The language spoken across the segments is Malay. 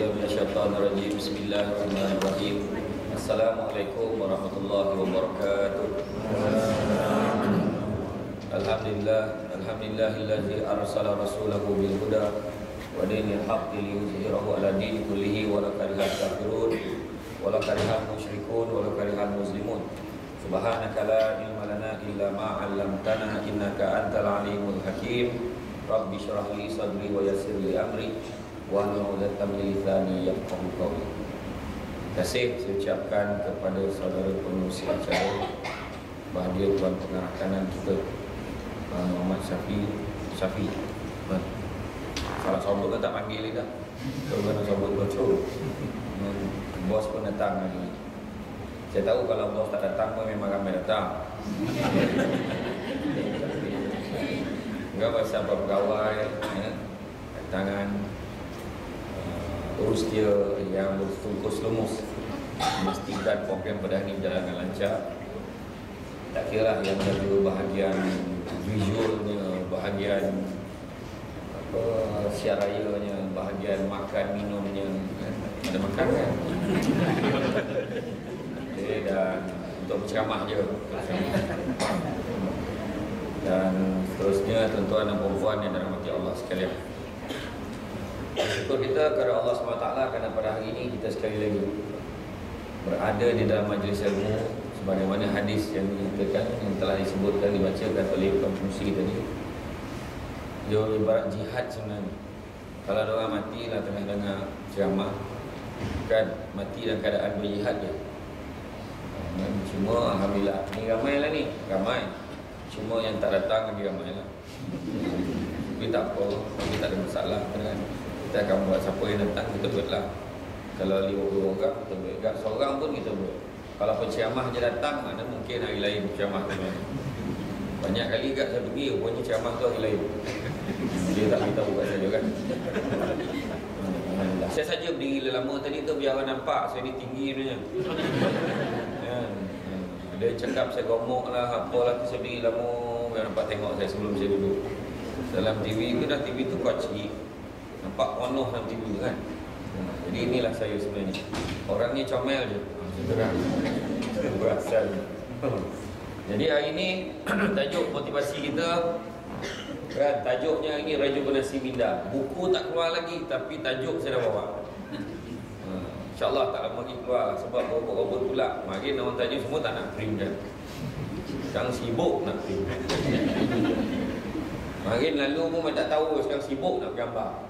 billahi minasyaitonir rajim. Bismillahirrahmanirrahim. Assalamualaikum warahmatullahi wabarakatuh. Alhamdulillahillazi arsala rasulahu bil huda wa dinil haqqi liyuzhirahu ala dini kullihi wa la karihal kafirun wa la karihal musyrikun wa la karihal muslimun. Subhanaka la ilma lana illa ma 'allamtana innaka antal alimul hakim. Rabbi shrah li sadri wa yassir li amri wa hlul 'uqdatam min lisani yafqahu qawli. Terima kasih saya ucapkan kepada saudara pengurusi acara, bahagia tuan pengarah kanan kita Muhammad Syafi. Salah sombong kan tak panggil dia dah. Kalau kena sombong bocor. Bos pun datang lagi. Saya tahu kalau bos tak datang pun memang ramai datang. Enggak pasal apa pegawai tangan urus dia yang bertungkus lumus, memastikan program pada hari ini berjalan dengan lancar. Tak kira lah yang ada bahagian visualnya, bahagian siarayanya, bahagian makan minumnya, ada makan kan? Okay, dan untuk berceramah je. Dan seterusnya tuan-tuan dan puan yang dirahmati Allah sekalian. Syukur kita kepada Allah SWT kerana pada hari ini kita sekali lagi berada di dalam majlis ilmu sebagaimana hadis yang dinyatakan, yang telah disebutkan, dibacakan oleh pengurusi tadi. Dia ibarat jihad sebenarnya. Kalau ada orang mati lah tengah dengar ceramah, kan mati dalam keadaan berjihad je. Cuma alhamdulillah ni ramai lah ni, ramai. Cuma yang tak datang lagi ramai lah. Tapi tak apa, tapi tak ada masalah kan. Kita akan buat siapa yang datang kita buatlah. Kalau 50 orang kita buat, tak seorang pun kita buat. Kalau penceramah je datang, mana mungkin hari lain penceramah tu. Banyak kali kat saya pergi, rupanya ceramah tu hari lain. Dia tak beritahu kat saya kan. Saya saja berdiri lama tadi tu biar orang nampak saya ni tinggi sebenarnya. Dia cakap saya gomok lah, apalah tu saya berdiri lama biar nampak tengok saya sebelum saya duduk. Dalam TV tu dah, TV tu kecil, nampak penuh dalam TV tu kan. Jadi inilah saya sebenarnya. Orang ni comel je, terang berasal. Jadi hari ni tajuk motivasi kita kan, tajuknya ini rejuvenasi minda. Buku tak keluar lagi tapi tajuk saya dah bawa. InsyaAllah tak lama lagi keluar sebab robot-robot pula. Makin orang tajuk semua tak nak print kan. Sekarang sibuk nak print. Makin lalu pun tak tahu, sekarang sibuk nak gambar.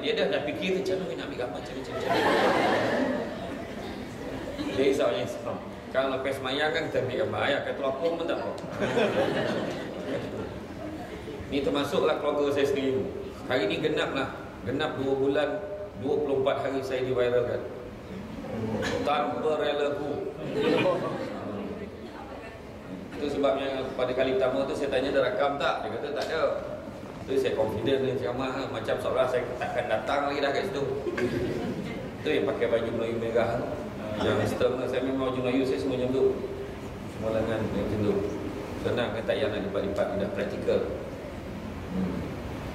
Dia dah fikir macam mana nak ambil gambar macam-macam. Dia risaunya Islam. Kalau lepas mayang kan kita ambil gambar ayah, kata apa pun tak apa. Ini termasuklah keluarga saya sendiri. Hari ini genap 2 bulan 24 hari saya diviralkan tanpa relaku. Itu sebabnya pada kali pertama tu saya tanya ada rakam tak? Dia kata tak ada. Tu saya confident dengan ceramah macam seolah saya takkan datang lagi dah kat situ. Tu yang pakai baju Melayu merah yang sistem saya memang baju Melayu saya semua macam tu. Semua lengan macam tu. Senang kan, tak payah nak lipat-lipat, dah praktikal.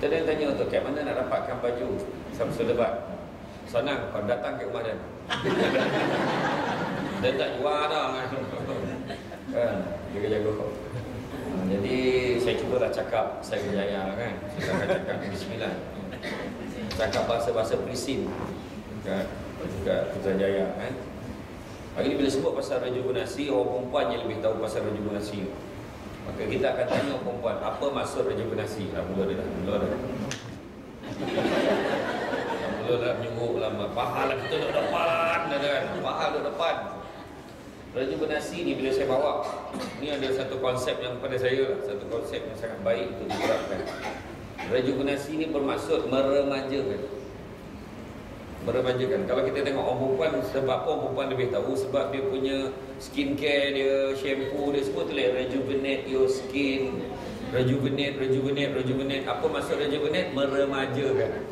Kita tanya tu, kat mana nak dapatkan baju Samsul Debat? Senang, kau datang ke rumah dia. Dia tak jual dah kan, jaga-jaga kau. Jadi saya cubalah cakap saya berjaya kan. Saya akan cakap bismillah. Cakap bahasa-bahasa prisin kan, juga Putrajaya kan. Hari ni bila sebut pasal rejuvenasi, orang perempuan yang lebih tahu pasal rejuvenasi. Maka kita akan tanya perempuan, apa maksud rejuvenasi? Mula dah menyuruh lama. Pahala kita duduk depan kan? Pahala duduk depan. Rejuvenasi ni bila saya bawa, ni ada satu konsep yang pada saya lah, satu konsep yang sangat baik untuk diterapkan. Rejuvenasi ni bermaksud meremajakan. Kalau kita tengok orang perempuan, sebab apa orang perempuan lebih tahu? Sebab dia punya skincare dia, shampoo dia, semua tulis rejuvenate your skin. Rejuvenate. Apa maksud rejuvenate? Meremajakan.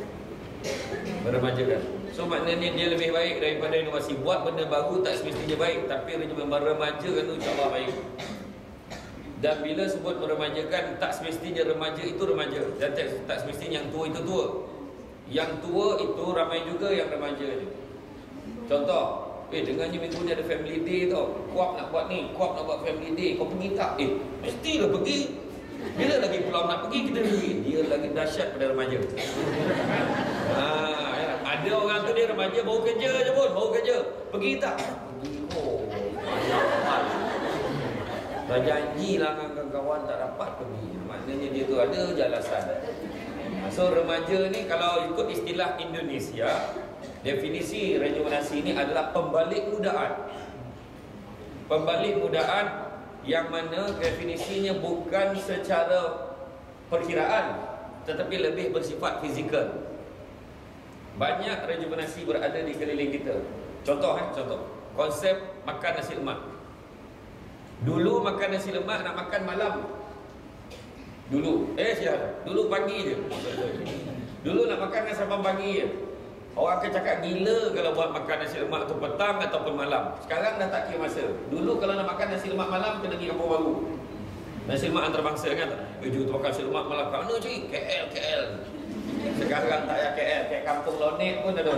So maknanya dia lebih baik daripada inovasi. Buat benda baru tak semestinya baik, tapi meremajakan tu insyaAllah baik. Dan bila sebut meremajakan, tak semestinya remaja itu remaja, dan tak semestinya yang tua itu tua. Yang tua itu ramai juga yang remaja je. Contoh, dengannya minggu ni ada family day tau, Kuap nak buat ni, Kuap nak buat family day, kau pergi tak? Mestilah pergi. Bila lagi pulau nak pergi, kita pergi. Dia lagi dahsyat pada remaja. Ada orang tu dia remaja, baru kerja je pun, baru kerja. Pergi tak? Pergi. Dah janjilah dengan kawan-kawan, tak dapat pergi. Maknanya dia tu ada je alasan. So remaja ni kalau ikut istilah Indonesia, definisi rejuvenasi ni adalah pembalik mudaan. Pembalik mudaan yang mana definisinya bukan secara perkiraan, tetapi lebih bersifat fizikal. Banyak rejuvenasi berada di keliling kita. Contoh konsep makan nasi lemak. Dulu makan nasi lemak nak makan malam. Dulu pagi je. Dulu nak makan nasi lemak pagi je. Orang akan cakap gila kalau buat makan nasi lemak tu petang ataupun malam. Sekarang dah tak kira masa. Dulu kalau nak makan nasi lemak malam, kena pergi kampung baru. Nasi lemak antarabangsa kan. Jom tu makan nasi lemak malam. Kat mana cik? KL. Sekarang tak payah KL, kayak kampung Lonek pun ada.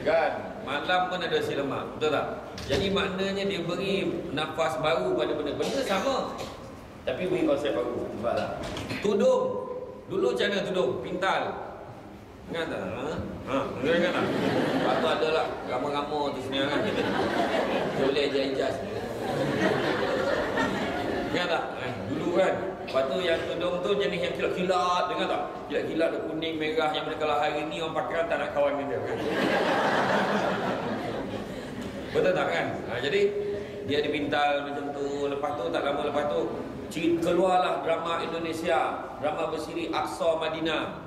Kan? Malam pun ada nasi lemak. Betul tak? Jadi maknanya dia beri nafas baru pada benda-benda sama, tapi beri konsep baru. Nampak tak? Tudung. Dulu macam mana tudung? Pintal. Ingat tak? Ingat tak? Lepas tu ada lah gambar-gambar tu sini kan. Boleh jas-jas. Ingat tak? Dulu kan. Lepas tu yang tudung tu jenis yang kilat-kilat. Dengar tak? Kilat-kilat ada kuning, merah. Yang mana kalau hari ni orang pakai tak nak kawan dengan dia kan? Betul tak kan? Jadi dia dipintal macam tu. Lepas tu tak lama lepas tu keluarlah drama Indonesia, drama bersiri Aqsa Madinah.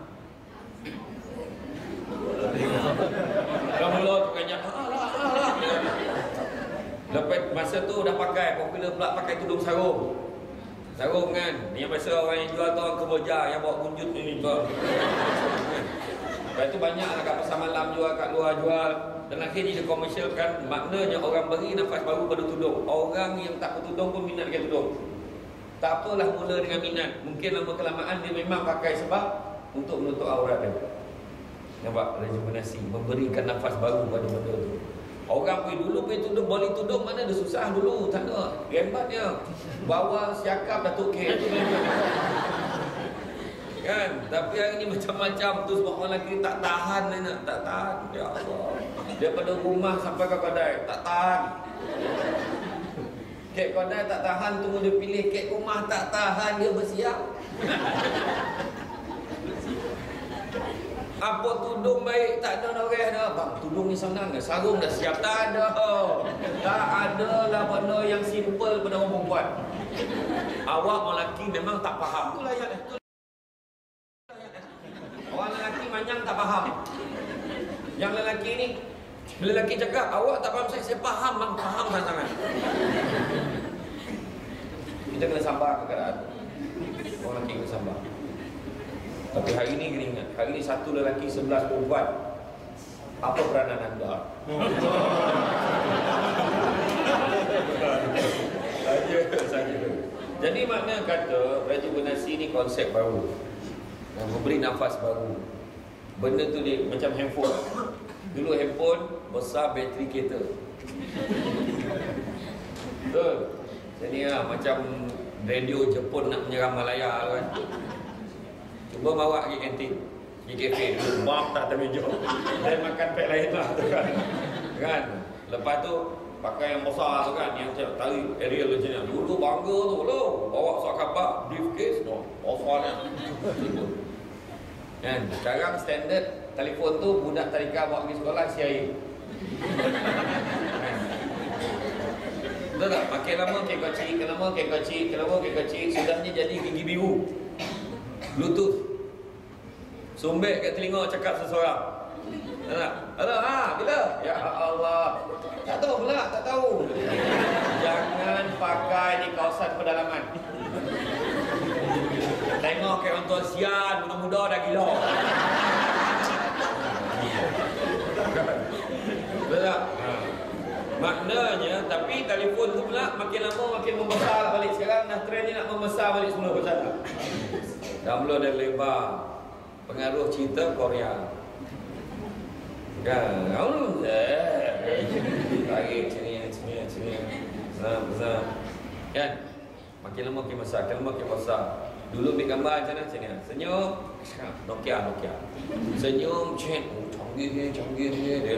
Dah mula tu kan lepas masa tu dah pakai, popular pula pakai tudung sarung. Sarung kan, yang biasa orang yang jual tu orang Kemboja yang bawa kunjut ni tu. Lepas tu banyak lah kat pasar malam jual, kat luar jual. Dan akhirnya dia komersialkan. Maknanya orang beri nafas baru pada tudung. Orang yang tak bertudung pun minat dengan tudung. Tak apalah mula dengan minat. Mungkin lama kelamaan dia memang pakai sebab untuk menutup aurat dia. Nampak? Rejuvenasi, memberikan nafas baru pada benda tu. Orang pergi dulu pergi tudung, boli tudung mana ada susah dulu. Tak ada, rembatnya bawa siakap Datuk K kan. Tapi hari ni macam-macam tu. Sebab orang lelaki tak tahan dia nak. Tak tahan. Ya Allah, daripada rumah sampai ke kedai tak tahan. Kek kedai tak tahan, tunggu dia pilih. Kek rumah tak tahan, dia bersiap. Apa tudung baik, tak ada orang dah. Bang, tudung ni senang ke? Sarung dah siap. Tak ada. Tak ada lah benda yang simple pada orang perempuan. Awak orang lelaki memang tak faham. Itulah yang orang lelaki manyang tak faham. Yang lelaki ni, bila lelaki cakap awak tak faham, saya faham bang, faham sangat. Kita kena sabar keadaan. Orang lelaki kena sabar. Tapi hari ni kena ingat, hari ni satu lelaki 11 perempuan. Apa peranan anda? Saja. Jadi makna kata rejuvenasi ni konsep baru, memberi nafas baru. Benda tu dia macam handphone. Dulu handphone besar bateri kereta. Betul. Jadi macam radio Jepun nak menyerang Malaya kan. Cuba bawa pergi kantin, pergi kafe, bam tak termeja. Dan makan pek lain lah tu kan. Lepas tu pakai yang besar tu kan, yang tarik aerial macam ni. Dulu bangga tu loh, bawa surat khabar, briefcase tu, besarnya. Kan, sekarang standard telefon tu budak tadika bawa pergi sekolah CIA. Betul tak? Makin lama kek kecil, sudahnya jadi gigi biru. Bluetooth. Sumbek kat telinga cakap seseorang. Halo, bila? Ya Allah. Tak tahu pula, tak tahu. Jangan pakai di kawasan pedalaman. Tengok kayak orang tua sian, muda-muda dah gila. Betul tak? Maknanya, tapi telefon tu pula makin lama makin membesar balik. Sekarang dah trend ni nak membesar balik semua pasal. Download dan lebar. Pengaruh cinta Korea. Kan? Tarik sini. Besar. Kan? Makin lama makin besar, makin besar. Dulu ambil gambar macam ni. Senyum. Nokia. Senyum, chat. Canggih dia.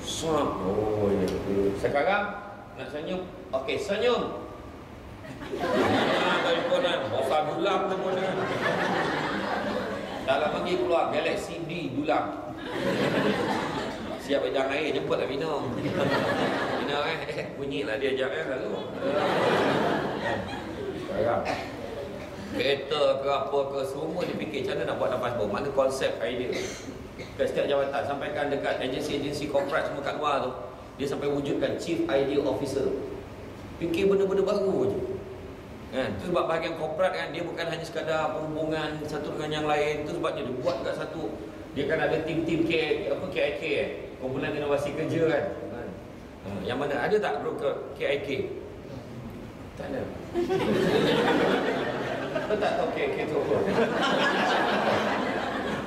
Suap. Oh ya. Sekarang nak senyum. Okey, senyum. Telefonan, bosan dulang telefonan. Dalam lagi keluar Galaxy D dulang. Siap ajang air, jemput nak minum. Minum bunyilah dia ajak lalu. Sekarang kereta ke apa ke semua dia fikir macam mana nak buat nafas bau. Mana konsep idea. Kat setiap jawatan sampaikan dekat agensi-agensi korporat semua kat luar tu, dia sampai wujudkan Chief Idea Officer. Fikir benda-benda baru je. Kan? Tu sebab bahagian korporat kan, dia bukan hanya sekadar perhubungan satu dengan yang lain. Tu sebabnya dia buat kat satu. Dia kan ada tim-tim KIK kumpulan inovasi kerja kan. Yang mana ada tak bro ke KIK? Tak ada. Kau tak tahu KIK tu apa?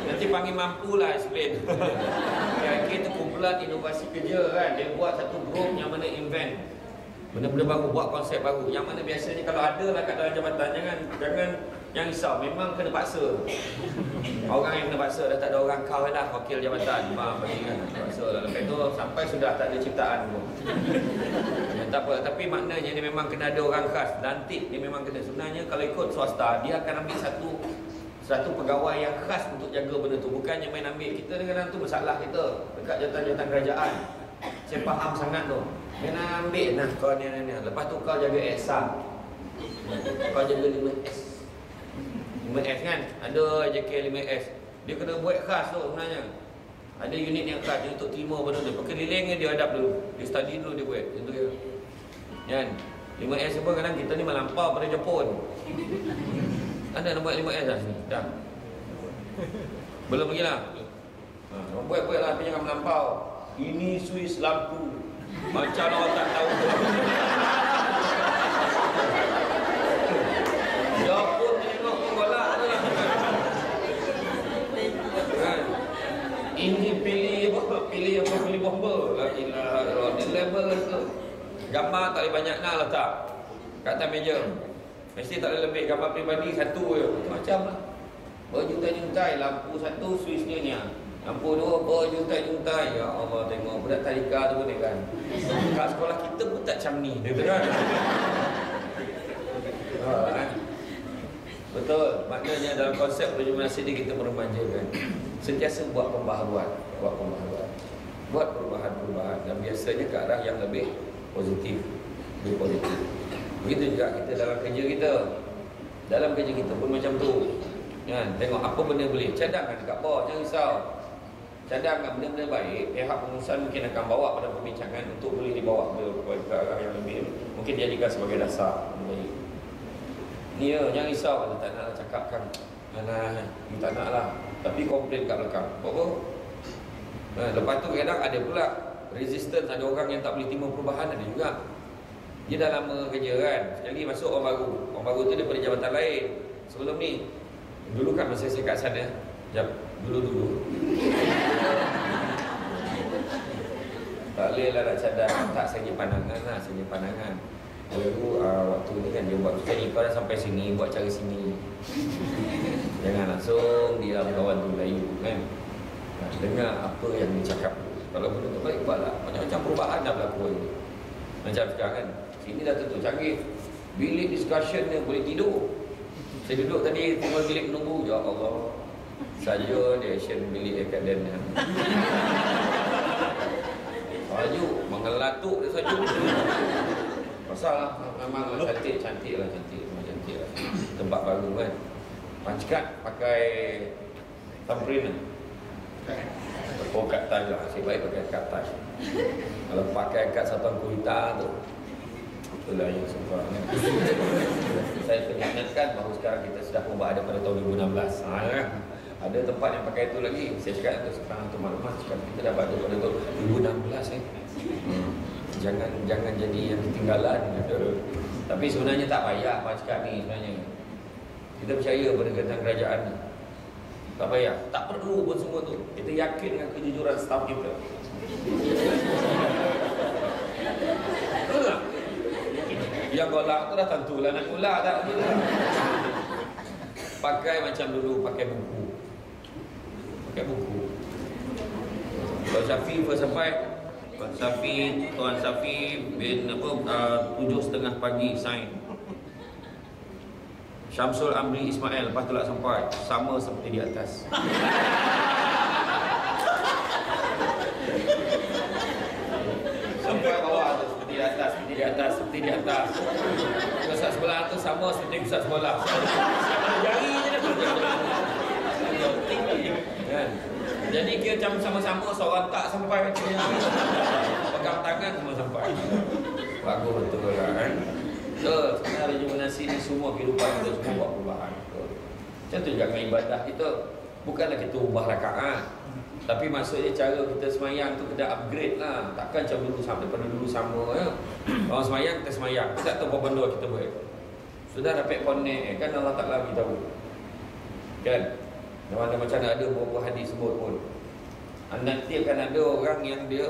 Nanti panggil mampulah explain. KIK tu kumpulan inovasi kerja kan. Dia buat satu group yang mana invent benda-benda baru, buat konsep baru. Yang mana biasanya kalau ada lah kat dalam jabatan, jangan yang risau, memang kena paksa. Orang yang kena paksa, dah tak ada orang kau dah wakil jabatan. Bagi kan, paksa lah. Lepas tu sampai sudah tak ada ciptaan pun. Ya, tak apa, tapi maknanya dia memang kena ada orang khas. Lantik dia memang kena. Sebenarnya kalau ikut swasta, dia akan ambil satu pegawai yang khas untuk jaga benda tu. Bukannya main ambil. Kita kadang-kadang tu masalah kita dekat jabatan-jabatan kerajaan. Saya faham sangat tu. Dia nak ambil, nah kau ni. Lepas tu kau jaga ESA. Kau jaga 5S. 5S kan? Ada JK 5S. Dia kena buat khas tu sebenarnya. Ada unit yang khas dia untuk terima benda tu. Kelilingnya dia hadap dulu. Dia study dulu dia buat. Macam tu dia. Kan? 5S apa kadang kita ni melampau pada Jepun. Ada nak buat 5S dah sini? Dah? Belum lagi lah? Buat lah tapi jangan melampau. Ini Swiss lampu. Macam orang tak tahu. Jepun tengok golak tu lah. Kan? Ini pilih bomba. La ilaha illallah. Dia level tu. Gambar tak boleh banyak nak letak kat atas meja. Mesti tak boleh lebih. Gambar peribadi satu je. Macam lah. Berjuntai-juntai. Lampu satu, Swiss ni. Lampu dua, berjuntai-juntai. Ya Allah, tengok budak tadika tu pun kan. Kat sekolah kita pun tak macam ni. Dia kan? Betul. Maknanya dalam konsep perjumpaan sini kita meremajakan. Sentiasa buat pembaharuan. Buat perubahan-perubahan. Dan biasanya ke arah yang lebih positif. Begitu juga kita dalam kerja kita. Dalam kerja kita pun macam tu. Kan? Tengok apa benda boleh. Cadangkan dekat bawah. Jangan risau. Cadangkan benda-benda baik. Pihak pengurusan mungkin akan bawa pada perbincangan untuk boleh dibawa ke arah yang lebih. Mungkin dijadikan sebagai dasar. Baik. Ni ya, jangan risau. Kalau tak nak cakapkan. You tak nak lah. Tapi komplain kat belakang. Apa? Lepas tu kadang ada pula resistance. Ada orang yang tak boleh terima perubahan. Ada juga. Dia dah lama kerja kan. Sekali masuk orang baru. Orang baru tu daripada jabatan lain. Sebelum ni dulu kan masa saya kat sana, dulu tak boleh lah nak cadang. Tak, saya pandangan lah, Lalu waktu ni kan dia buat macam ni, kau dah sampai sini, buat cara sini. Jangan langsung diam kawan tu Melayu kan. Dengar apa yang dia cakap. Kalau benda tu baik, buatlah. Macam-macam perubahan dah berlaku. Macam sekarang kan, sini dah tentu canggih. Bilik discussion dia boleh tidur. Saya duduk tadi tengok bilik menunggu. Ya Allah, saja dia action bilik akademik. Saja mengelatuk dia saja. Pasal lah, memang cantik lah. Tempat baru kan. Pancat pakai thumbprint lah. Oh, kat touch lah. Asyik baik pakai kat touch. Kalau pakai kat satuan kuita tu, itulah yang sumpah kan. Saya ingatkan bahawa sekarang kita sudah ada pada tahun 2016. Kan? Ada tempat yang pakai itu lagi. Saya cakap itu sekarang tu maklumat. Sekarang kita dah ada pada tahun 2016 . jangan jadi yang ketinggalan. Tapi sebenarnya tak payah Pak cakap ni sebenarnya. Kita percaya pada tentang kerajaan ni. Tak payah, tak perlu pun semua tu. Kita yakin dengan kejujuran staf kita. Betul tak? Yang golak tu dah tentulah nak golak tak? Pakai macam dulu, pakai buku. Pakai buku. Tuan Syafi sampai Tuan Syafi bin 7:30 pagi sign. Syamsul Amri Ismail lepas tu lah sampai. Sama seperti di atas. Sampai bawah tu seperti di atas, seperti di atas, seperti di atas. Pusat sebelah tu sama seperti pusat sebelah. Jari je dah. Kan? Jadi kira macam sama-sama seorang tak sampai pegang tangan semua sampai. Bagus betul lah kan. So, sebenarnya rejuvenasi ni semua kehidupan kita semua buat perubahan. Macam tu juga dengan ibadah kita. Bukanlah kita ubah rakaat, tapi maksudnya cara kita semayang tu kena upgrade lah. Takkan macam dulu sama, daripada dulu sama ya. Orang semayang, kita semayang. Kita tak tahu apa benda kita buat. Sudah dapat connect kan Allah Ta'ala beritahu. Kan? Mana macam ada beberapa hadis sebut pun. Nanti akan ada orang yang dia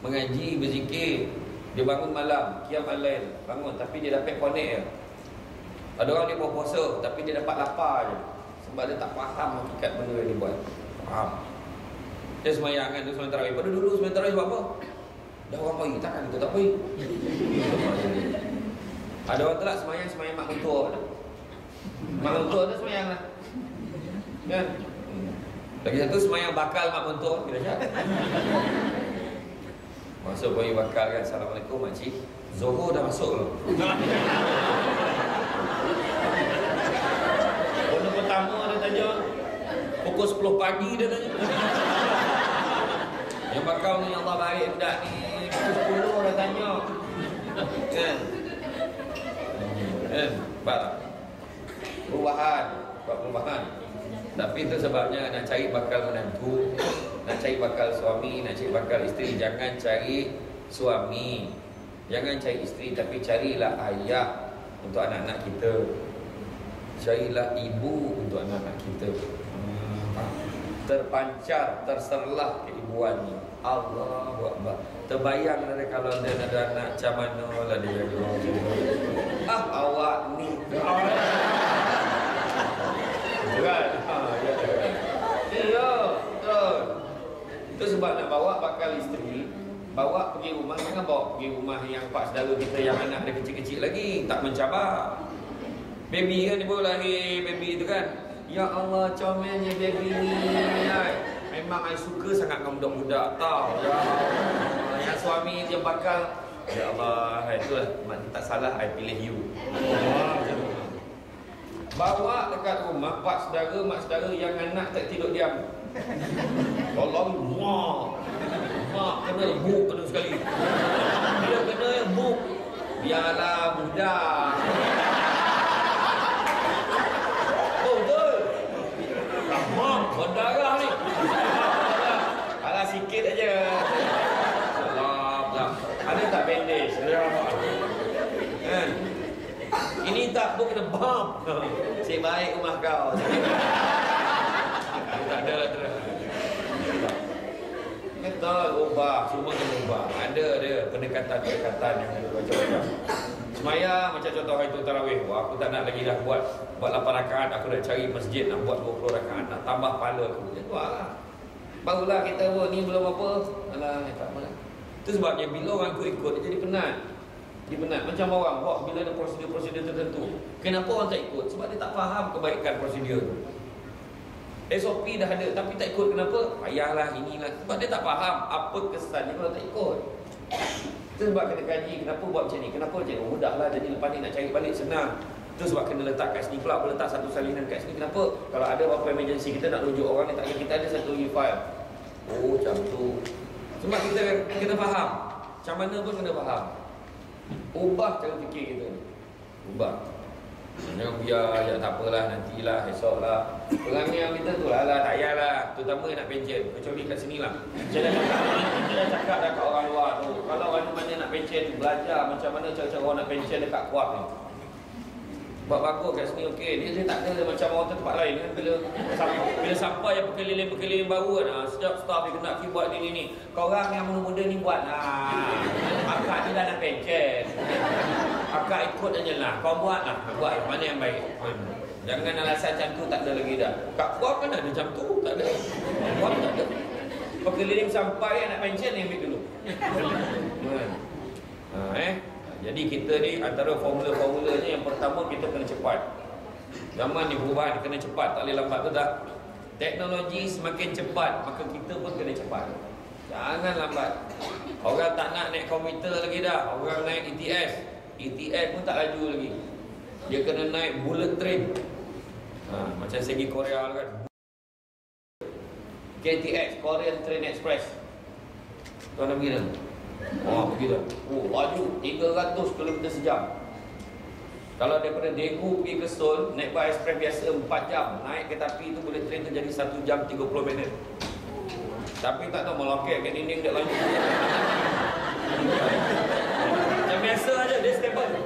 mengaji, berzikir, dia bangun malam, qiyam al-lail, bangun tapi dia dapat connect je. Ada orang dia berpuasa tapi dia dapat lapar je. Sebab dia tak faham hakikat benda yang dia buat. Faham? Dia semayang kan, dia semayang tarawih. Pada dulu semayang tarawih sebab apa? Dah orang pergi, takkan kita tak pergi. Ada orang tak semayang mak mentua. Mak mentua tu semayang lah. Kan? Lagi satu semayang bakal mak mentua. Kita cakap. Masuk pergi bakal kan. Assalamualaikum makcik. Zohor dah masuk loh. Orang pertama dia tanya pukul 10 pagi dia tanya. Yang bakal ni Allah baik budak ni pukul 10 dia tanya. Kan? Kan? Nampak tak? Perubahan. Tapi itu sebabnya nak cari bakal menantu, nak cari bakal suami, nak cari bakal isteri. Jangan cari suami, jangan cari isteri, tapi carilah ayah untuk anak-anak kita. Carilah ibu untuk anak-anak kita. Terpancar, terserlah keibuannya. Allahu Akbar. Terbayang dari kalau dia ada anak macam mana lah dia. Awak ni. Kan? Ya, betul. Itu sebab nak bawa bakal isteri, bawa pergi rumah, jangan bawa pergi rumah yang pak saudara kita yang anak dia kecil-kecil lagi, tak mencabar. Baby kan, dia baru lahir baby tu kan. Ya Allah, comelnya baby ni. Memang I suka sangat dengan budak-budak tau. Ya Allah. Yang suami dia bakal, ya Allah, itulah tak salah I pilih you. Bawa dekat rumah pak saudara, mak saudara yang anak tak tidur diam. Tolong mak kena buk kena sekali. Dia kena buk. Biarlah budak. Oh betul. Mak berdarah ni. Alah sikit aja. Salam. Ada tak bandage? Kan? Ini tak pun kena bump. Cik baik rumah kau. Tak ada lah terus. Betul, ubah. Semua kena ubah. Ada pendekatan-pendekatan yang macam-macam. Semayang macam contoh hari tu tarawih. Wah, aku tak nak lagi dah buat 8 rakaat. Aku dah cari masjid nak buat 20 rakaat. Nak tambah pahala aku. Jadi buat lah. Barulah kita buat ni belum apa. Alah, tak apa. Itu sebabnya bila orang ikut dia jadi penat. Dia penat. Macam orang buat bila ada prosedur-prosedur tertentu. Kenapa orang tak ikut? Sebab dia tak faham kebaikan prosedur tu. SOP dah ada tapi tak ikut. Kenapa? Payahlah inilah. Sebab dia tak faham apa kesannya kalau tak ikut. Itu sebab kena kaji. Kenapa buat macam ni? Kenapa macam ni? Mudahlah. Jadi lepas ni nak cari balik senang. Itu sebab kena letak kat sini pula. Letak satu salinan kat sini. Kenapa? Kalau ada apa-apa emergency kita nak rujuk orang ni tak ada. Kita ada satu file. Oh macam tu. Sebab kita kena faham. Macam mana pun kena faham. Ubah cara fikir kita. Ubah. Jangan biar, ya tak apalah, nantilah, esoklah. Perangai yang kita tu lah, tak payahlah. Terutama nak pencen, kecuali kat sini lah. Saya dah cakap dah kat orang luar tu. Kalau orang mana nak pencen, belajar macam mana cara-cara orang nak pencen dekat Kuap ni. Buat bagus kat sini, okey. Dia tak ada macam orang tempat lain kan. Bila sampai yang berkeliling baru kan, setiap staff dia kena buat ni. Korang yang muda-muda ni buat. Akak ni dah nak pencen. Akak ikut aja lah. Kau buat lah. Buat mana yang baik. Jangan alasan macam tu tak ada lagi dah. Kat Kuap kan ada macam tu. Tak ada. Kuap tak ada. Berkeliling sampai nak pencen ni ambil dulu. Jadi kita ni antara formula-formulanya yang pertama kita kena cepat. Zaman ni perubahan kena cepat, tak boleh lambat, betul tak? Teknologi semakin cepat, maka kita pun kena cepat. Jangan lambat. Orang tak nak naik komputer lagi dah. Orang naik ETS. ETS pun tak laju lagi. Dia kena naik bullet train. Macam segi Korea kan. KTX, Korean Train Express. Tuan nak pergi dah? Pergi dah. Laju 300 km sejam. Kalau daripada Daegu pergi ke Seoul, naik bus express biasa 4 jam. Naik kereta api tu bullet train tu jadi 1 jam 30 minit. Tapi tak tahu melokek kat dinding dia laju. Macam biasa aja, dia stable.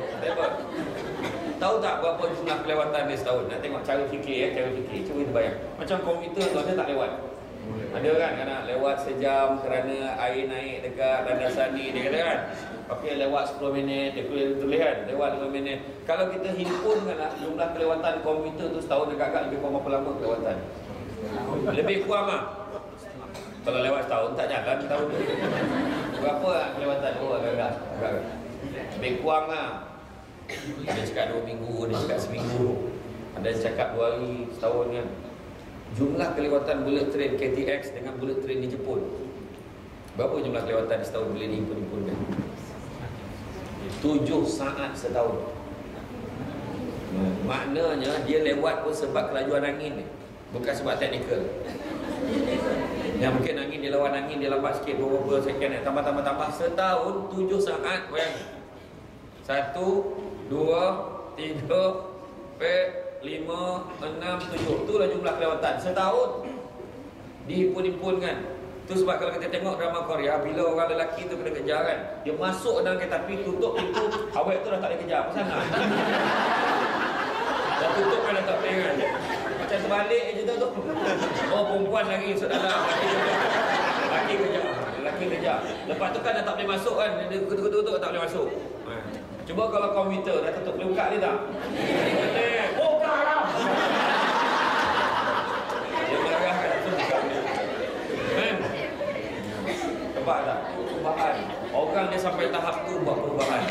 Tahu tak berapa jumlah kelewatan dia setahun? Nak tengok cara fikir cara fikir. Cuba kita bayang. Macam komputer tu ada tak lewat? Ada kan, nak lewat sejam kerana air naik dekat landasan ni, dia kata kan. Okey, lewat 10 minit, dia tulis kan, lewat 5 minit. Kalau kita himpunkanlah jumlah kelewatan komputer tu setahun dekat lebih kurang berapa lama kelewatan? Lebih kurang lah. Kalau lewat setahun tak jalan setahun tu. Berapa lah kelewatan? Agak-agak. Lebih kurang lah. Ada cakap 2 minggu, ada cakap seminggu, ada cakap 2 hari, setahun kan. Jumlah kelewatan bullet train KTX dengan bullet train di Jepun, berapa jumlah kelewatan di setahun boleh dihimpun-himpunkan? 7 saat setahun. Maknanya dia lewat pun sebab kelajuan angin ni, bukan sebab teknikal. Yang mungkin angin dia lawan angin, dia lambat sikit beberapa second, tambah setahun 7 saat. Bayang 1, 2, 3, 4, 5, 6, 7. Itulah jumlah kelewatan setahun dihimpun-himpunkan. Itu sebab kalau kita tengok drama Korea, bila orang lelaki tu kena kejar kan, dia masuk dalam kereta api, tutup pintu, awet tu dah tak boleh kejar. Apa sangat? Dah tutup kan, dah tak boleh kan. Macam terbalik je tu. Perempuan lagi masuk dalam, lelaki kejar. Lepas tu kan dah tak boleh masuk kan, dia tutup tak boleh masuk. Cuba kalau komputer dah tutup, boleh buka dia tak? Buka lah! Dia marah kan, tu buka dia. Kan? Nampak tak? Perubahan. Orang dia sampai tahap tu buat perubahan.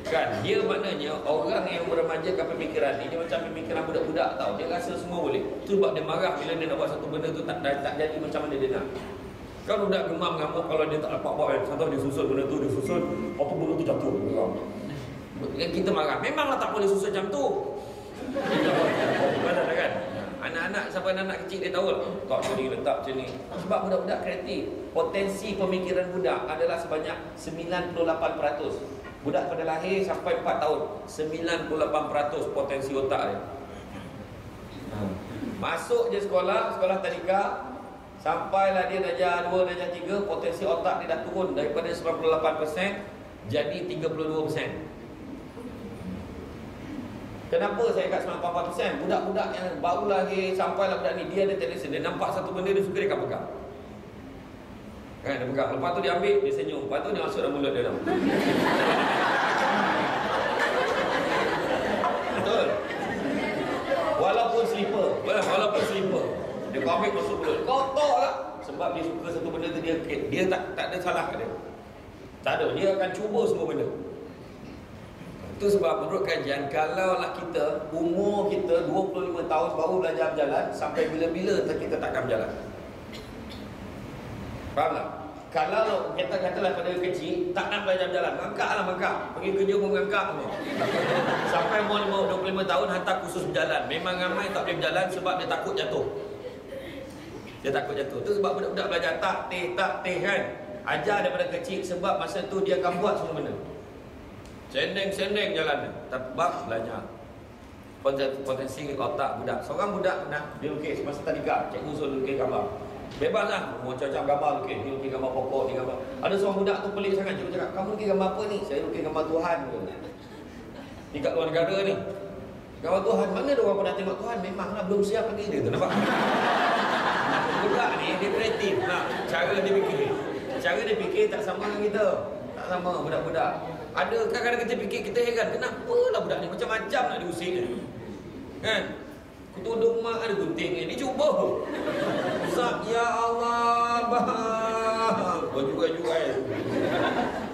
Kan? Dia maknanya orang yang meremajakan pemikiran ni, dia macam pemikiran budak-budak tau. Dia rasa semua boleh. Tu sebab dia marah bila dia nak buat satu benda tu tak jadi macam mana dia nak. Kan budak gemam ngamuk kalau dia tak dapat buat kan. Contoh dia susun benda tu, dia susun, apa benda tu jatuh. Kita marah. Memanglah tak boleh susun macam tu. Betul kan? Anak-anak, sampai anak kecil dia tahu lah. Tak boleh letak macam ni. Sebab budak-budak kreatif. Potensi pemikiran budak adalah sebanyak 98%. Budak pada lahir sampai 4 tahun, 98% potensi otak dia. Masuk je sekolah tadika, sampailah dia darjah 2, darjah 3, potensi otak dia dah turun daripada 98% jadi 32%. Kenapa saya kat 94%? Budak-budak yang baru lagi sampailah budak ni, dia ada talent, dia nampak satu benda dia suka, dia akan pegang. Kan, dia pegang. Lepas tu dia ambil, dia senyum. Lepas tu dia masuk dalam mulut dia dalam. Betul? Walaupun slipper, dia kau ambil masuk mulut, kotor lah. Sebab dia suka satu benda tu, dia tak ada salah kat dia. Tak ada, dia akan cuba semua benda. Itu sebab menurut kajian, kalau lah kita, umur kita 25 tahun baru belajar berjalan, sampai bila-bila kita takkan berjalan. Faham tak? Kalau kita katalah pada kecil, tak nak belajar berjalan, mangkak. Pergi kerja pun mangkak semua. Sampai umur 25 tahun, hantar kursus berjalan. Memang ramai tak boleh berjalan sebab dia takut jatuh. Itu sebab budak-budak belajar tak teh kan. Ajar daripada kecil sebab masa tu dia akan buat semua benda. Sendeng jalan, tapi bab belajar. Potensi otak budak. Seorang budak pernah dia lukis masa tadika, cikgu suruh lukis gambar. Bebas lah, macam-macam gambar lukis. Dia lukis gambar pokok, dia gambar. Ada seorang budak tu pelik sangat, cikgu cakap, "Kamu lukis gambar apa ni?" "Saya lukis gambar Tuhan." Ni kat luar negara ni. Gambar Tuhan, mana ada orang pernah tengok Tuhan? Memanglah belum siap lagi dia tu, nampak? Budak ni dia kreatif. Nah, cara dia fikir tak sama dengan kita. Tak sama budak-budak. Ada kadang-kadang kita fikir, kita heran, kenapa lah budak ni macam-macam nak diusik ni. Kan? Tudung mak ada gunting ni. Dia cuba. Zat ya Allah, bang. Jugai-jugai.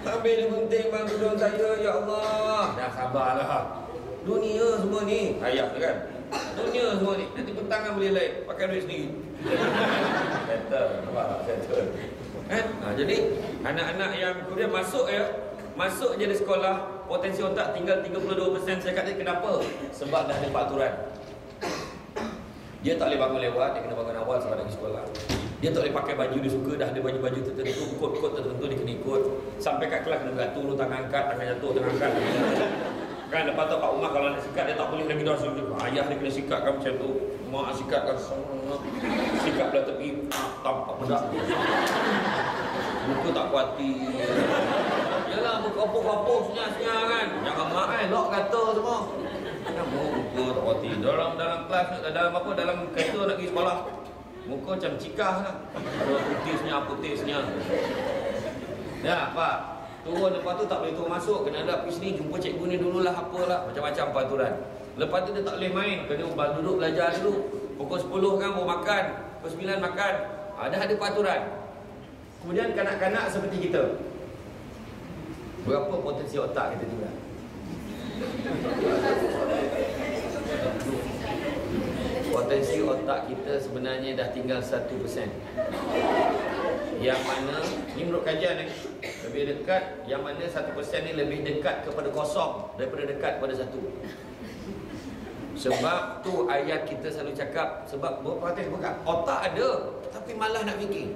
Ambil dia gunting bang tudung saya, ya Allah. Dah sabarlah. Dunia semua ni. Ayat kan? Dunia semua ni. Nanti petang kan boleh lain. Pakai duit sendiri. Settle. Nampak tak? Settle. Kan? Jadi anak-anak yang kemudian masuk je di sekolah, potensi otak tinggal 32%. Saya kata kenapa? Sebab dah ada peraturan. Dia tak boleh bangun lewat, dia kena bangun awal sebab nak pergi sekolah. Dia tak boleh pakai baju dia suka, dah ada baju-baju tertentu, kod-kod tertentu dia kena ikut. Sampai kat kelas kena beratur, tangan angkat, tangan jatuh, tangan angkat. Kan lepas tu kat rumah kalau nak sikat dia tak boleh lagi dah suruh. Ayah dia kena sikatkan macam tu, mak sikatkan sikat belah tepi, tampak bedak. Muka tak puati. Yalah berkopok-kopok senyap-senyap kan. Jangan mak lock kata semua. Muka tak puati. Dalam kelas, dalam kereta nak pergi sekolah, muka macam cikah lah. Ada putih senyap. Ya Pak, turun lepas tu tak boleh turun masuk. Kena ada pergi sini, jumpa cikgu ni dululah, apalah. Macam-macam peraturan. Lepas tu dia tak boleh main, kena duduk belajar dulu. Pukul 10 kan baru makan, pukul 9 makan. Dah ada peraturan. Kemudian kanak-kanak seperti kita, berapa potensi otak kita tinggal? Potensi otak kita sebenarnya dah tinggal 1%. Yang mana, ni menurut kajian lebih dekat, yang mana 1% ni lebih dekat kepada kosong daripada dekat kepada 1. Sebab tu ayat kita selalu cakap, sebab berperhatian bukan otak ada tapi malah nak fikir,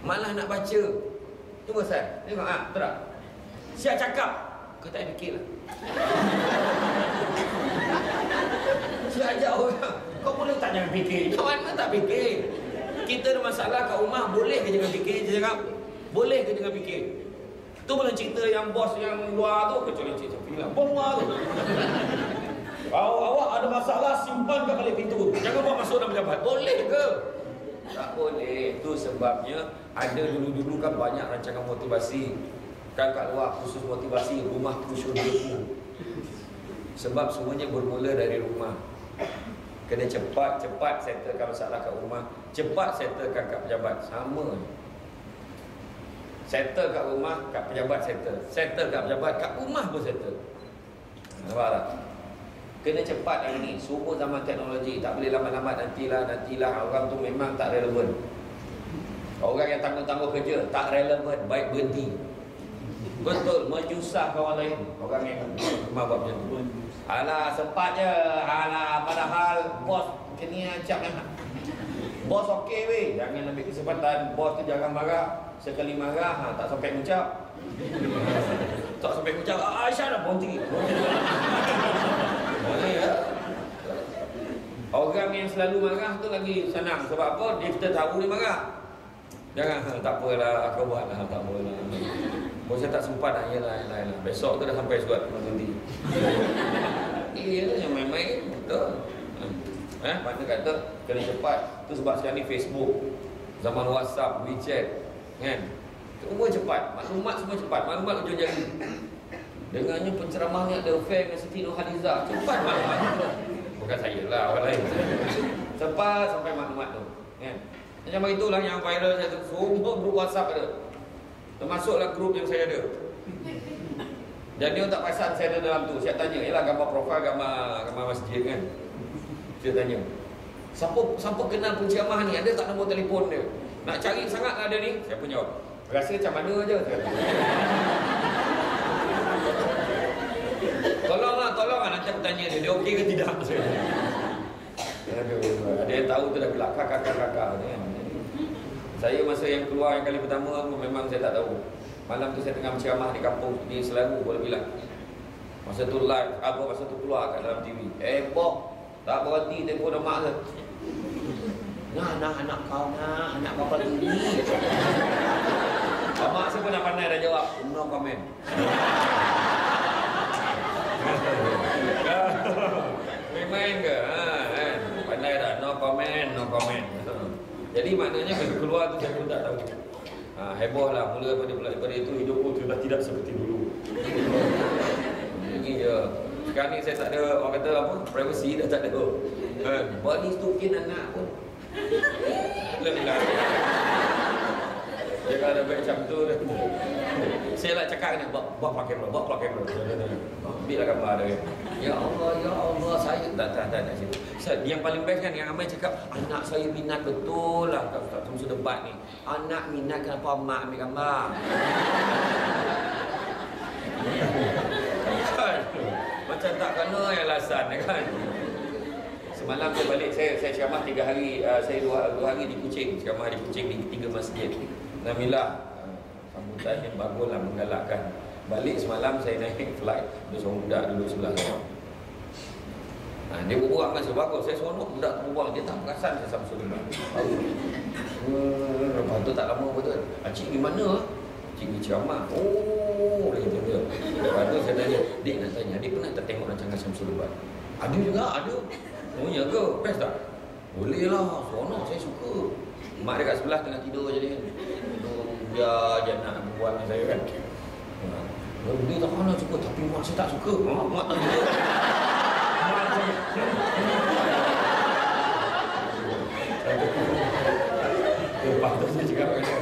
malah nak baca. Tunggu Ustaz, tengok betul tak? Siap cakap, kau tak fikir lah. Siap ajak orang, kau boleh tak jangan fikir. Kau mana tak fikir? Kita ada masalah kat rumah, boleh ke jangan fikir? Dia cakap, boleh ke jangan fikir? Tu belum cerita yang bos yang luar tu, kecuali cerita film bos luar tu. Kalau awak ada masalah, simpan kat balik pintu. Jangan buat masuk dalam pejabat. Boleh ke? Tak boleh. Itu sebabnya ada dulu-dulu kan banyak rancangan motivasi. Kan kat luar khusus motivasi, rumah syurgaku. Sebab semuanya bermula dari rumah. Kena cepat settlekan masalah kat rumah, cepat settlekan kat pejabat. Sama. Settle kat rumah, kat pejabat settle. Settle kat pejabat, kat rumah pun settle. Nampak tak? Kena cepat hari ni. Semua zaman teknologi. Tak boleh lambat-lambat. Nantilah. Orang tu memang tak relevan. Orang yang tangguh-tangguh kerja tak relevan. Baik berhenti. Betul. Menyusahkan orang lain. Orang yang rumah buat macam tu. Alah sempat je. Alah padahal bos kena acap memang. Bos okey weh. Jangan ambil kesempatan. Bos tu jangan marah. Sekali marah tak sampai mengucap. Tak sampai mengucap. Aisyah dah berhenti. Orang yang selalu marah tu lagi senang. Sebab apa? Kita tahu dia marah. Jangan, tak apalah, kau buat lah, tak apalah. Bos saya tak sempat lah, yelah. Besok tu dah sampai surat berhenti. Iya yang main-main, betul. Mana kata kena cepat. Tu sebab sekarang ni Facebook, zaman WhatsApp, WeChat, kan? Semua cepat, maklumat semua cepat, maklumat ujung jari. Dengannya penceramahnya ada affair dengan Siti Nurhaliza. Cepat maklumat. Bukan saya lah, orang lain. Cepat sampai maklumat tu, kan? Macam itulah yang viral saya tu. Semua grup WhatsApp ada. Termasuklah grup yang saya ada. Dan dia tak perasan saya ada dalam tu. Saya tanya, ialah gambar profil, gambar masjid kan. Saya tanya, siapa kenal penceramah ni? Ada tak nombor telefon dia? Nak cari sangat ada ni? Saya pun jawab, rasa macam mana je. Tolonglah nanti aku tanya dia okey ke tidak. Ada yang tahu tu dah gelak kakak ni. Saya masa yang keluar yang kali pertama memang saya tak tahu. Malam tu saya tengah berceramah di kampung di Selangor, boleh bilang. Masa tu live, masa tu keluar kat dalam TV. Boh, tak berhenti telefon mak tu. Nah, anak kau nak, anak bapa ini. Mak saya pun dah pandai dah jawab, no comment. Main ke? Kan? Pandai dah, no comment. Jadi maknanya bila keluar tu saya pun tak tahu. Heboh lah, mula daripada itu hidupku sudah tidak seperti dulu. Ini je. Sekarang ni saya tak ada, orang kata apa, privacy dah tak ada. Body stalking anak pun. Dia kalau ada baik macam tu, saya lah cakap ni, bawa keluar kamera. Ambil lah gambar dia. Ya Allah, saya tak situ. Yang paling best kan, yang ramai cakap, anak saya minat betul lah kat Ustaz Samsul debat ni. Anak minat kenapa mak ambil gambar? Macam tak kena yang alasan kan. Semalam saya balik, saya ceramah 3 hari, saya 2 hari di Kuching, ceramah di Kuching di 3 masjid. Alhamdulillah, sambutan yang bagus lah, menggalakkan. Balik semalam saya naik flight, ada seorang budak duduk sebelah saya. Dia berbual dengan saya bagus, saya seronok budak berbual, dia tak perasan saya Samsul debat. Lepas tu tak lama betul, cik di mana? Cik di ceramah. Oh, dia kata dia. Lepas tu saya tanya, Dik nak tanya, Dik pernah tak tengok rancangan Samsul debat? Ada juga, ada. Oh ya ke? Best tak? Boleh lah, seronok, saya suka. Mak dia kat sebelah tengah tidur je dia. Dia nak berbual dengan saya kan. Dia tak mana suka, tapi mak saya tak suka. Mak tak suka. Lepas tu saya cakap dengan dia,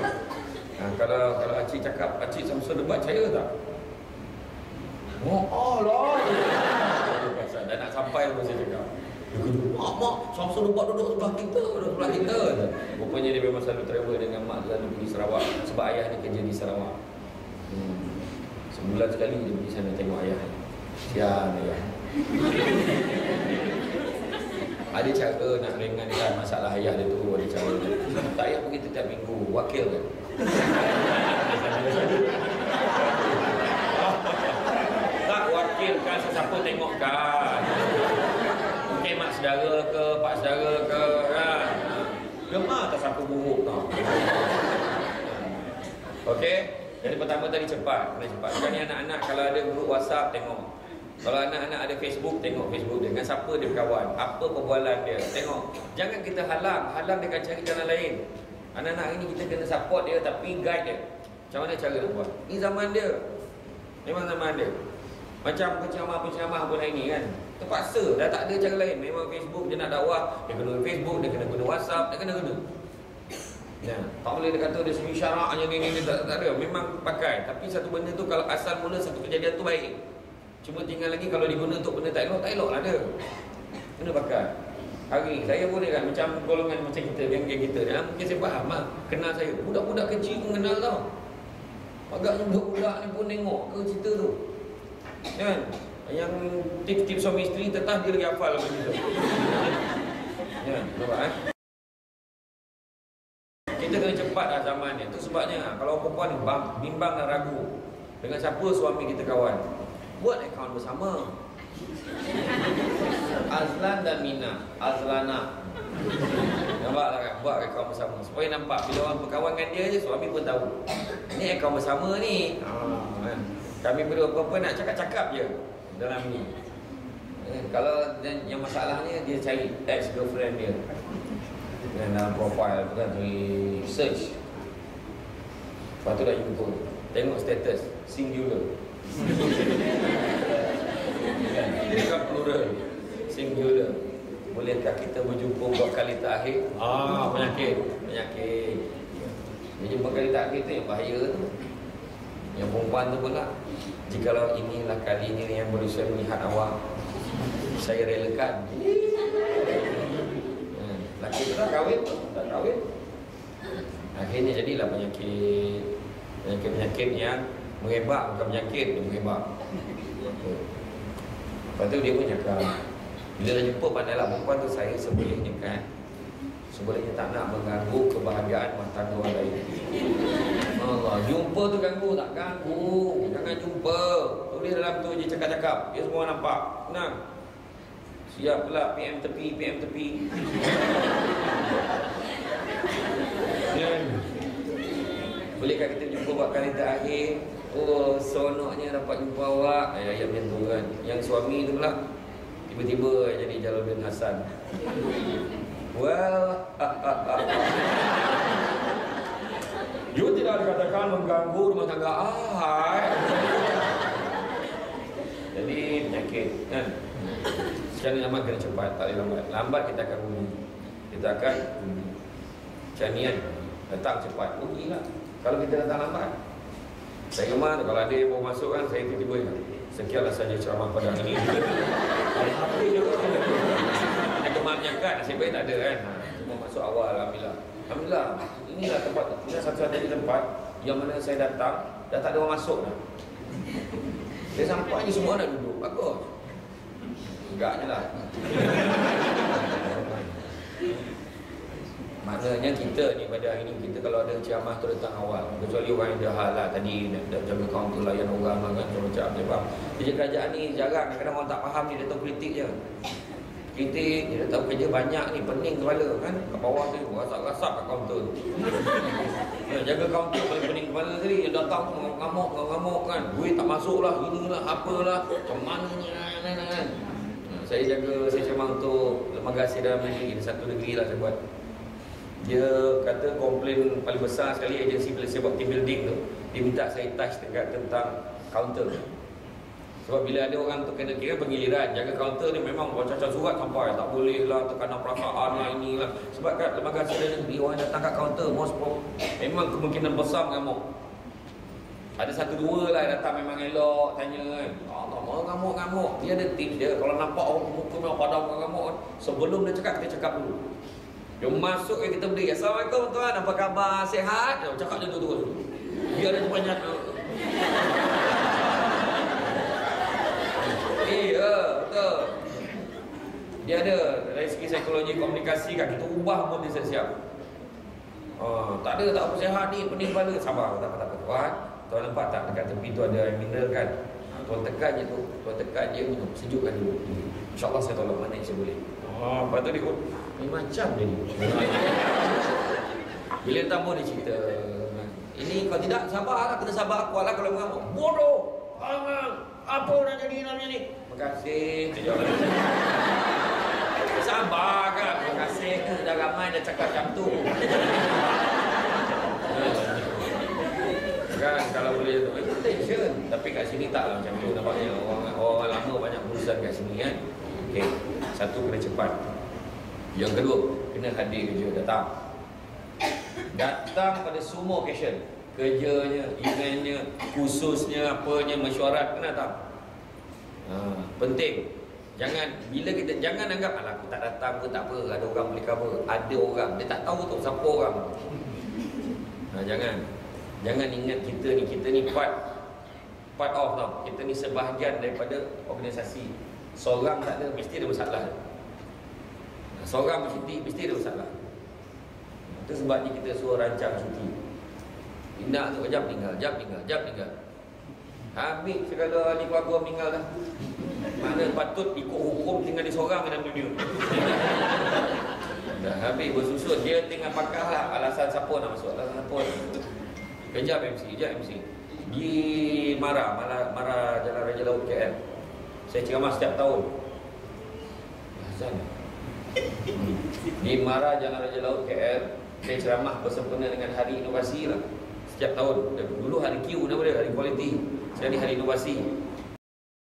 kalau Acik cakap, Acik Samsul debat saya tak? Oh lah. Dah nak sampai pun saya cakap. Mak, Samsul debat duduk sebelah kita. Rupanya dia memang selalu travel dengan mak, selalu pergi Sarawak. Sebab ayah dia kerja di Sarawak. Sebulan sekali dia pergi sana tengok ayah. Sian ayah. Ada cara nak ringankan masalah ayah dia tu, ada cara. Tak payah pergi setiap minggu, wakil kan. Tak wakil kan, sesiapa tengokkan. Mungkin mak saudara ke, pak saudara ke kan. Gemar tak siapa buruk tau. Okey. Jadi pertama tadi cepat. Sekarang ni anak-anak kalau ada grup WhatsApp tengok. Kalau anak-anak ada Facebook, tengok Facebook dia. Dengan siapa dia berkawan, apa perbualan dia, tengok. Jangan kita halang dia akan cari jalan lain. Anak-anak ini kita kena support dia, tapi guide dia. Macam mana cara dia buat? Ini zaman dia. Memang zaman dia. Macam penceramah pun hari ni kan, terpaksa, dah tak ada cara lain. Memang Facebook dia nak dakwah, dia kena Facebook, dia kena guna WhatsApp, dia kena guna. Ya, tak boleh dia kata dia semi syarak hanya ni tak ada. Memang pakai. Tapi satu benda tu kalau asal mula satu kejadian tu baik. Cuma tinggal lagi kalau diguna untuk benda tak elok lah dia. Kena pakai. Hari saya boleh kan, macam golongan macam kita, geng-geng kita ni, mungkin saya faham lah. Kenal saya, budak-budak kecil pun kenal tau. Agaknya budak-budak ni pun tengok ke cerita tu kan. Yang tips-tips suami isteri tetap dia lagi hafal macam tu. Ya, nampak kan? Kita kena cepat lah zaman ni. Itu sebabnya kalau perempuan ni bimbang dan ragu dengan siapa suami kita kawan, buat akaun bersama. Azlan dan Mina, Azlana. Nampak tak kan? Buat akaun bersama supaya nampak bila orang berkawan dengan dia je, suami pun tahu ni akaun bersama ni. Kan? Kami berdua apa-apa nak cakap-cakap je dalam ni. Kalau yang masalahnya dia cari ex-girlfriend dia dalam profile tu kan, search. Lepas tu dah jumpa, tengok status singular. Ini kan plural, singular. Bolehkah kita berjumpa buat kali terakhir? Penyakit. Dia jumpa kali terakhir tu yang bahaya tu. Yang perempuan tu pula, jikalau inilah kalinya yang berusaha melihat awak, saya relakan. Laki tu tak kahwin. Akhirnya jadilah penyakit yang mengebak. Bukan penyakit, dia mengebak. Lepas tu dia pun cakap, bila dah jumpa pandailah perempuan tu, saya sebolehnya kan, sebolehnya tak nak mengganggu kebahagiaan rumah tangga orang lain. Allah, jumpa tu ganggu tak? Ganggu. Jangan jumpa. tulis dalam tu je cakap-cakap. Dia semua nampak. Tenang. Siap pula PM tepi. Bolehkah kita jumpa buat kali terakhir? Oh, seronoknya dapat jumpa awak. Ayat macam tu kan. Yang suami tu pula tiba-tiba jadi Jalaluddin Hasan. Well, you tidak dikatakan mengganggu rumah tangga jadi penyakit kan. Secara lambat kena cepat, tak boleh lambat. Lambat kita akan rugi. Canian datang cepat, rugilah. Kalau kita datang lambat. Saya kemana kalau ada yang mau masuk kan, saya tiba-tiba sekianlah saja ceramah pada hari ini. Ada kemamnya kan, saya baik tak ada kan. Semua masuk awal, Alhamdulillah. Inilah tempat, ini satu-satunya tempat yang mana saya datang, dah tak ada orang masuk dah. Saya sampai je semua dah duduk, bagus. Enggaknya lah. Maknanya kita ni pada hari ni, kita kalau ada ceramah tu datang awal. Kecuali orang yang dah hal lah, tadi dah jaga kaunter layan orang kan, macam apa. Kerja kerajaan ni jarang, kadang-kadang orang tak faham, dia datang kritik je. Kritik, dia dah tahu kerja banyak ni, pening kepala kan. Kat bawah tu, rasap-rasap kat kaunter tu. Jaga kaunter paling pening kepala tadi. Dia datang tu ngamuk kan. Duit tak masuk lah, inilah, apalah. Macam mana kan. Saya jaga, saya ceramah untuk lembaga hasil dalam negeri. Satu negeri lah saya buat. Dia kata komplain paling besar sekali agensi bila saya buat team building tu, dia minta saya touch dekat tentang counter. Sebab bila ada orang tu kena kira penggiliran, jaga counter ni memang baca-baca surat sampai tak boleh lah, tekanan perasaan lah, inilah. Sebab kat lembaga hasil negeri, orang datang kat counter memang kemungkinan besar mengamuk. Ada satu dua lah datang memang elok, tanya kan, tak mau ngamuk. Dia ada tips dia, kalau nampak orang muka memang padam ngamuk kan, sebelum dia cakap, kita cakap dulu. Dia masuk ke kita berdiri, Assalamualaikum tuan, apa khabar, sihat? Dia cakap dia tu. Dia ada banyak. Betul. Dia ada dari segi psikologi komunikasi kan, kita ubah pun dia siap. Tak apa sihat ni, pening kepala. Sabar, tak apa tuan. Tuan nampak tak dekat tepi tu ada mineral kan? Tuan tekan je tu, minum, sejukkan dulu. InsyaAllah saya tolong mana yang saya boleh. Lepas tu dia pun ni macam dia ni. Bila tamu dia cerita, ini kalau tidak sabarlah, kena sabar kuatlah kalau mengamuk. Bodoh, apa nak jadi namanya ni? Terima kasih. Sabar kan, terima kasih. Dah ramai dah cakap macam tu. Kan kalau boleh tu attention, tapi kat sini taklah macam tu nampaknya. Orang lama banyak berurusan kat sini kan. Okey, satu kena cepat. Yang kedua, kena hadir kerja, datang pada semua occasion. Kerjanya, eventnya, khususnya apanya, mesyuarat kena datang. Penting. Jangan anggap alah aku tak datang ke tak apa, ada orang boleh cover. Ada orang, dia tak tahu tu siapa orang. Jangan ingat kita ni part of tau. Kita ni sebahagian daripada organisasi. Seorang tak ada, mesti ada masalah. Seorang mesti ada masalah. Itu sebabnya kita suruh rancang cuti. Tindak tu jap tinggal. Habis segala ahli keluarga meninggal dah. Mana patut ikut hukum tinggal di seorang dalam dunia. Dah habis bersusun. Dia tinggal pakar lah alasan siapa nak masuk, alasan siapa. Kejap MC. Di Mara Jalan Raja Laut KL. Saya ceramah setiap tahun. Di Mara Jalan Raja Laut KL, saya ceramah bersempena dengan Hari Inovasi lah. Setiap tahun. Dulu hari Q nama dia, hari kualiti. Sekarang ni hari inovasi.